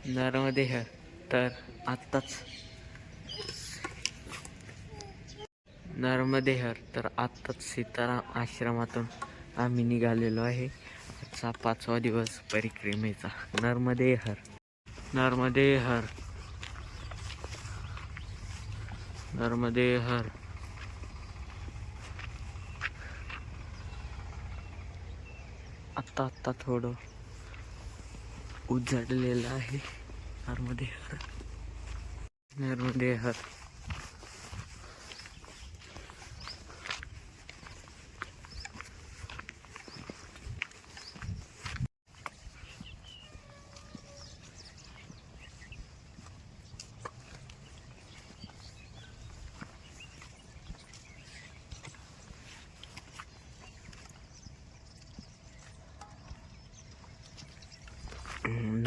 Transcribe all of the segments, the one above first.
नर्मदे हर. तर आत्ताच सीताराम आश्रमातून आम्ही निघालेलो आहे. आजचा 5वा दिवस परिक्रमेचा. नर्मदे हर. नर्मदे हर. नर्मदे हर. आत्ता थोडं उजळलेलं आहे. नर्मदे हर. नर्मदे हर.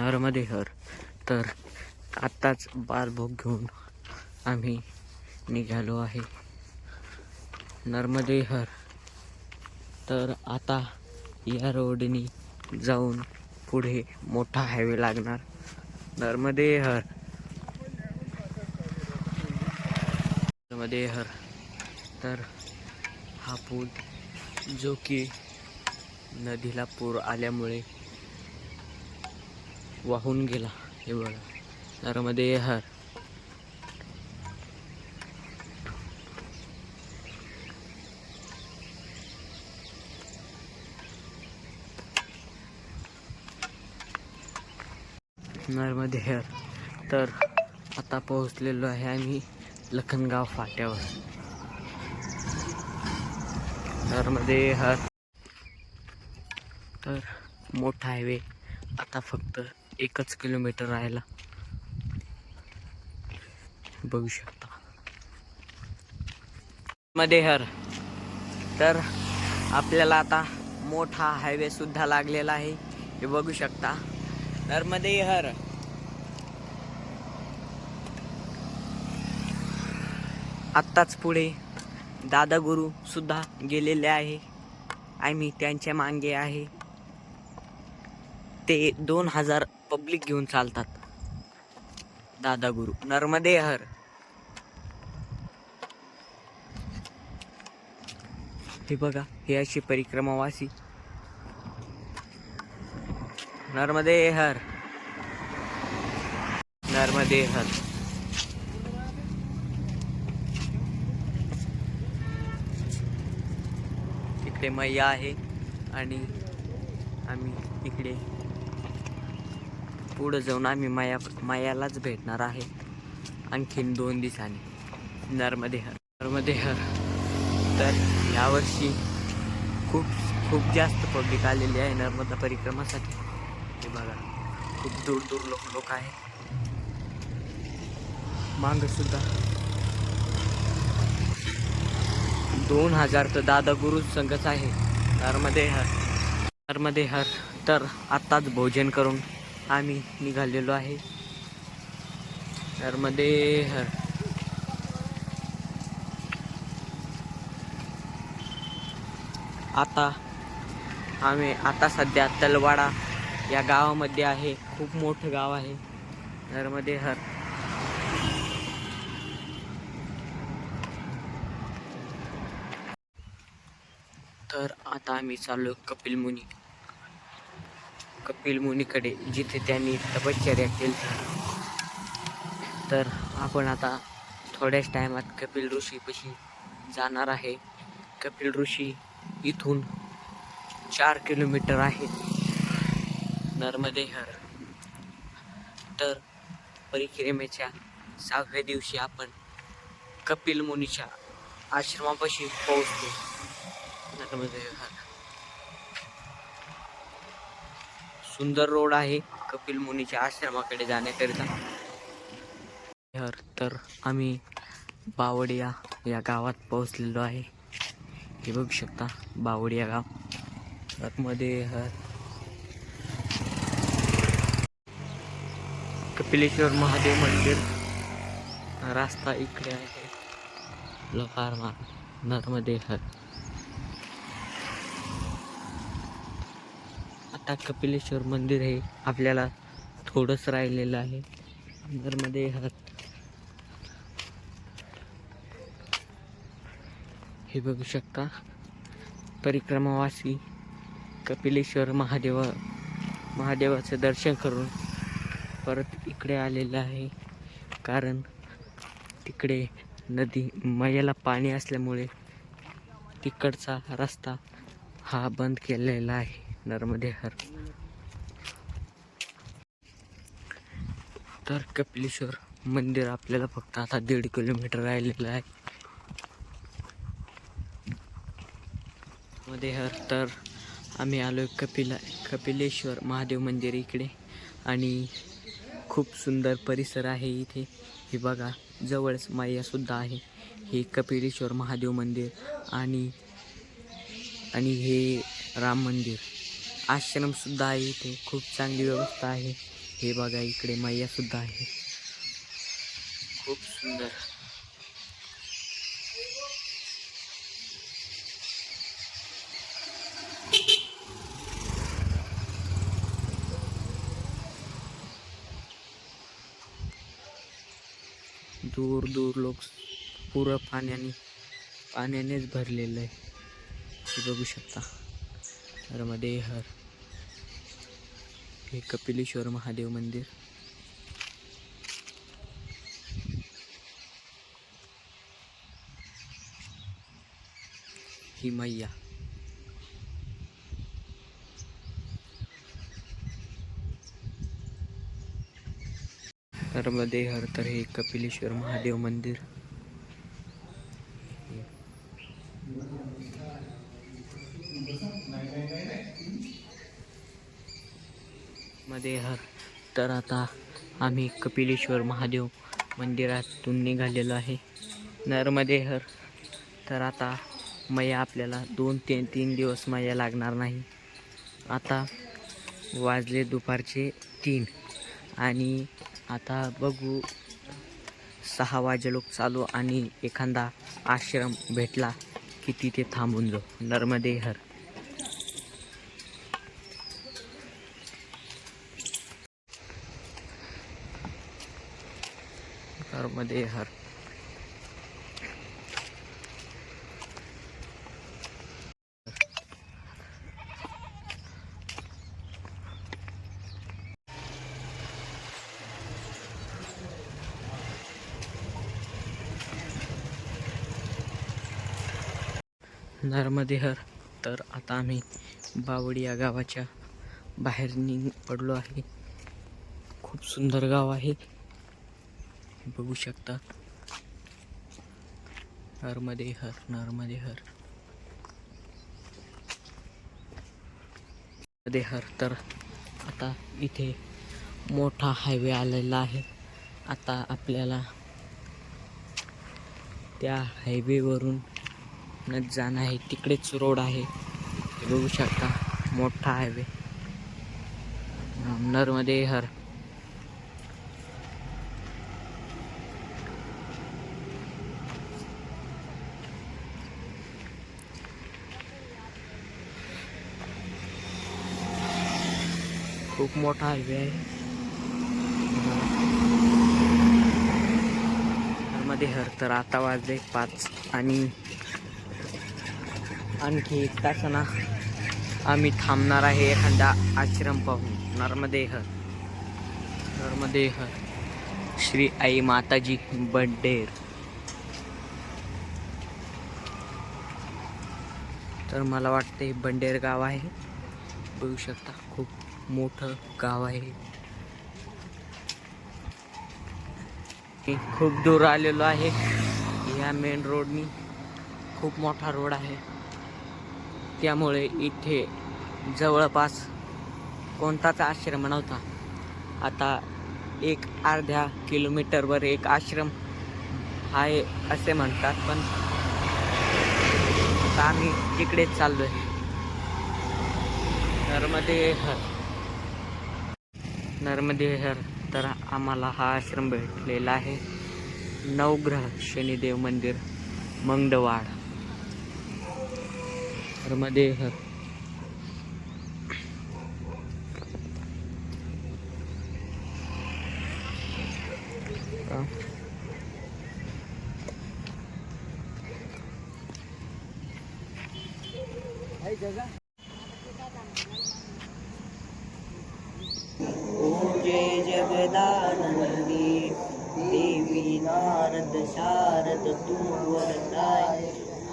नर्मदे हर. तर आत्ताच बालभोग घेऊन आम्ही निघालो आहे. नर्मदे हर. तर आता या रोडनी जाऊन पुढे मोठा हायवे लागणार. नर्मदे हर. नर्मदे हर. तर हा पूल जो की नदीला पूर आल्यामुळे वाहून गेला. हे बघा. नर्मदे हर. नर्मदे हर. तर आता पोहोचलेलो आहे आम्ही लखनगाव फाट्यावर. नर्मदे हर. तर मोठा हायवे आता फक्त 1 किलोमीटर राहिला. बघू शकता. नर्मदे हर. तर आपल्याला आता मोठा हायवे सुद्धा लागलेला आहे. हे बघू शकता. नर्मदे हर. आत्ताच पुढे दादा गुरु सुद्धा गेलेले आहे. आम्ही त्यांच्या मागे आहे. ते 2000 पब्लिक घेऊन चालतात. दादा गुरु. नर्मदे हर. हे बघा, हे अशी परिक्रमावासी. नर्मदे हर. नर्मदे हर. इकडे मैया आहे आणि आम्ही इकडे पुढे जाऊन आम्ही मायालाच भेटणार आहे आणखीन 2 दिवसांनी. नर्मदे हर. नर्मदे हर. तर यावर्षी खूप जास्त पब्लिक आलेली आहे नर्मदा परिक्रमासाठी. हे बघा, खूप दूर लोक आहे. मांग सुद्धा 2000 तर दादा गुरु संघच आहे. नर्मदे हर. नर्मदे हर. तर आत्ताच भोजन करून आम्ही निघालेलो आहे. नर्मदे हर. आता सध्या तलवाडा या गावामध्ये आहे. खूप मोठं गाव आहे. नर्मदे हर. तर आता आम्ही चाललो कपिल मुनीकडे, जिथे त्यांनी तपश्चर्या केली. तर आपण आता थोड्याच टायमात कपिल ऋषीपाशी जाणार आहे. कपिल ऋषी इथून 4 किलोमीटर आहे. नर्मदे हर. तर परिक्रमेच्या 6व्या दिवशी आपण कपिल मुनीच्या आश्रमापाशी पोहोचलो. नर्मदे हर. सुंदर रोड आहे कपिल मुनीच्या आश्रमाकडे जाण्याकरिता. तर आम्ही बावडिया या गावात पोहोचलेलो आहे. हे बघू शकता, बावडिया गाव. नर्मदे हर. कपिलेश्वर महादेव मंदिर. रास्ता इकडे आहे. लोकार मार्ग. नर्मदे हर. आता कपिलेश्वर मंदिर हे आपल्याला थोडंच राहिलेलं आहे. नर्मदे हर. हे बघू शकता परिक्रमावासी कपिलेश्वर महादेवाचं दर्शन करून परत इकडे आलेलं आहे. कारण तिकडे नदी मैयाला पाणी असल्यामुळे तिकडचा रस्ता हा बंद केलेला आहे. नर्मदे हर. तर कपिलेश्वर मंदिर आपल्याला फक्त आता 1.5 किलोमीटर राहिलेलं आहे. मध्ये हर. तर आम्ही आलोय कपिलेश्वर महादेव मंदिर इकडे आणि खूप सुंदर परिसर आहे इथे. हे बघा जवळच मैयासुद्धा आहे. हे कपिलेश्वर महादेव मंदिर आणि हे राम मंदिर आश्रमसुद्धा आहे. इथे खूप चांगली व्यवस्था आहे. हे बघा इकडे मैयासुद्धा आहे. खूप सुंदर. दूर दूर लोक पुरं पाण्यानेच भरलेलं आहे. हे बघू शकता. नर्मदे हर. हे कपिलेश्वर महादेव मंदिर. ही मैया. नर्मदे हर. तर हे कपिलेश्वर महादेव मंदिर. मध्ये हर. तर आता आम्ही कपिलेश्वर महादेव मंदिरातून निघालेलो आहे. नर्मदे हर. तर आता मैया आपल्याला 2 ते 3 दिवस मैया लागणार नाही. आता वाजले दुपारचे 3 आणि आता बघू 6 वाजे लोक चालू आणि एखादा आश्रम भेटला की तिथे थांबून जाऊ. नर्मदे हर. नर्मदे हर. नर्मदे हर. तर आता आम्ही बावडी या गावाच्या बाहेर पडलो आहे. खूप सुंदर गाव आहे. बघू शकता. नर्मदे हर. नर्मदे हर. नर्मदे हर. तर आता इथे मोठा हायवे आलेला आहे. आता आपल्याला त्या हायवेवरून जाणं आहे. तिकडेच रोड आहे. बघू शकता मोठा हायवे. नर्मदे हर. खूप मोठा हायवे आहे. नर्मदे हर. तर आता वाजले 5 आणि आणखी 1 तासांना आम्ही थांबणार आहे एखादा आश्रम पाहून. नर्मदे हर. नर्मदे हर. श्री आई माताजी बंडेर. तर मला वाटते बंडेर गाव आहे. बघू शकता खूप मोठं गाव आहे. खूप दूर आलेलो आहे. या मेन रोडनी खूप मोठा रोड आहे. त्यामुळे इथे जवळपास कोणताच आश्रम नव्हता. आता 1-अर्ध्या किलोमीटरवर एक आश्रम आहे असे म्हणतात. पण आता आम्ही तिकडेच चाललोय. नर्मदे हर. नर्मदे हर. तर आम्हाला हा आश्रम भेटलेला आहे. नवग्रह शनिदेव मंदिर मंगळवाड. नर्मदे हर. जय जगदानंदी देवी नारद शारद तू वरदाय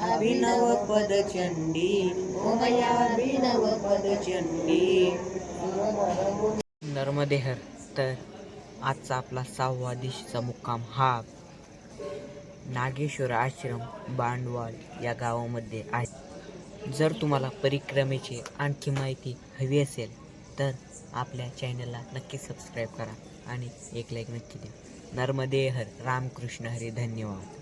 अभिनव पद चंडी ओमया अभिनव पद चंडी नर्मदेहर. तर आजचा आपला 6वा दिवशीचा मुक्काम हा नागेश्वर आश्रम बांडवाल या गावामध्ये आहे. जर तुम्हाला परिक्रमेची आणखी माहिती हवी असेल तर आपल्या चॅनलला नक्की सबस्क्राईब करा आणि एक लाईक नक्की द्या. नर्मदेहर. रामकृष्ण हरी. धन्यवाद.